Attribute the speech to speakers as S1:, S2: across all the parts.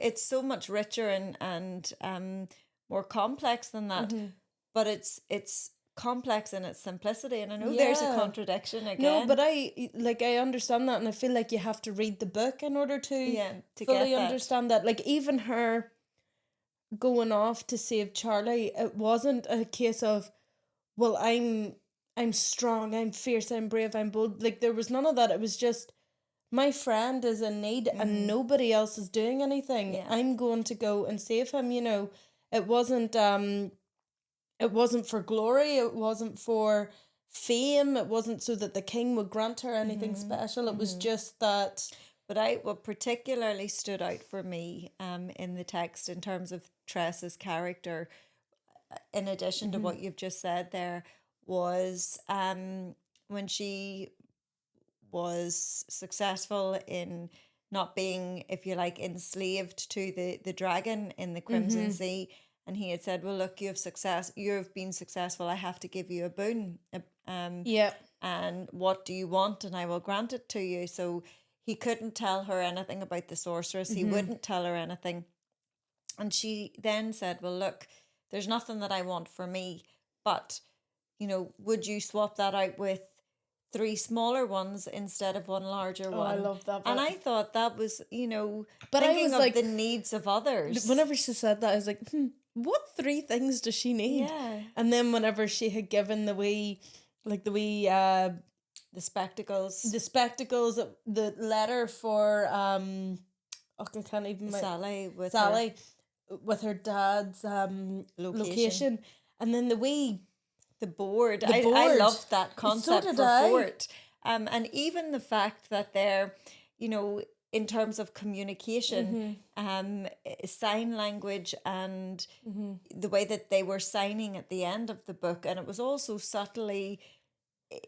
S1: it's so much richer and more complex than that. But it's complex in its simplicity, and I know there's a contradiction again.
S2: No, but I understand that, and I feel like you have to read the book in order to fully
S1: get
S2: understand that. Like, even her going off to save Charlie, it wasn't a case of, well, I'm strong, I'm fierce, I'm brave, I'm bold. Like, there was none of that. It was just, my friend is in need and nobody else is doing anything.
S1: Yeah.
S2: I'm going to go and save him. You know, it wasn't for glory, it wasn't for fame, it wasn't so that the king would grant her anything special. It was just that.
S1: But what particularly stood out for me in the text in terms of Tress's character, in addition to what you've just said there, was when she was successful in not being, if you like, enslaved to the dragon in the Crimson Sea. And he had said, well, look, you've been successful. I have to give you a boon. And what do you want? And I will grant it to you. So he couldn't tell her anything about the sorceress. He wouldn't tell her anything. And she then said, well, look, there's nothing that I want for me, but, you know, would you swap that out with 3 smaller ones instead of one larger one?
S2: I love that bit.
S1: And I thought that was, you know,
S2: but
S1: thinking
S2: I was
S1: of
S2: like,
S1: the needs of others.
S2: Whenever she said that, I was like, what 3 things does she need?
S1: Yeah.
S2: And then whenever she had given the spectacles, the letter for I can't even
S1: Sally
S2: with her dad's location, and then the
S1: board.
S2: board.
S1: I loved that concept
S2: So did
S1: for Fort. And even the fact that they're, you know, in terms of communication, sign language and the way that they were signing at the end of the book, and it was also subtly,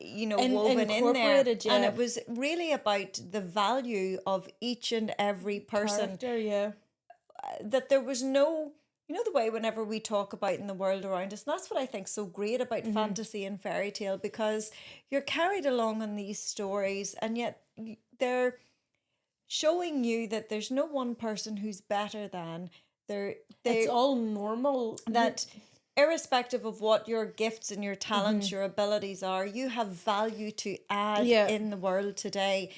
S1: you know, woven in there.
S2: Yeah.
S1: And it was really about the value of each and every person.
S2: Character,
S1: that there was no, you know, the way whenever we talk about in the world around us, and that's what I think so great about fantasy and fairy tale, because you're carried along on these stories and yet they're showing you that there's no one person who's better than.
S2: It's all normal.
S1: That irrespective of what your gifts and your talents, your abilities are, you have value to add in the world today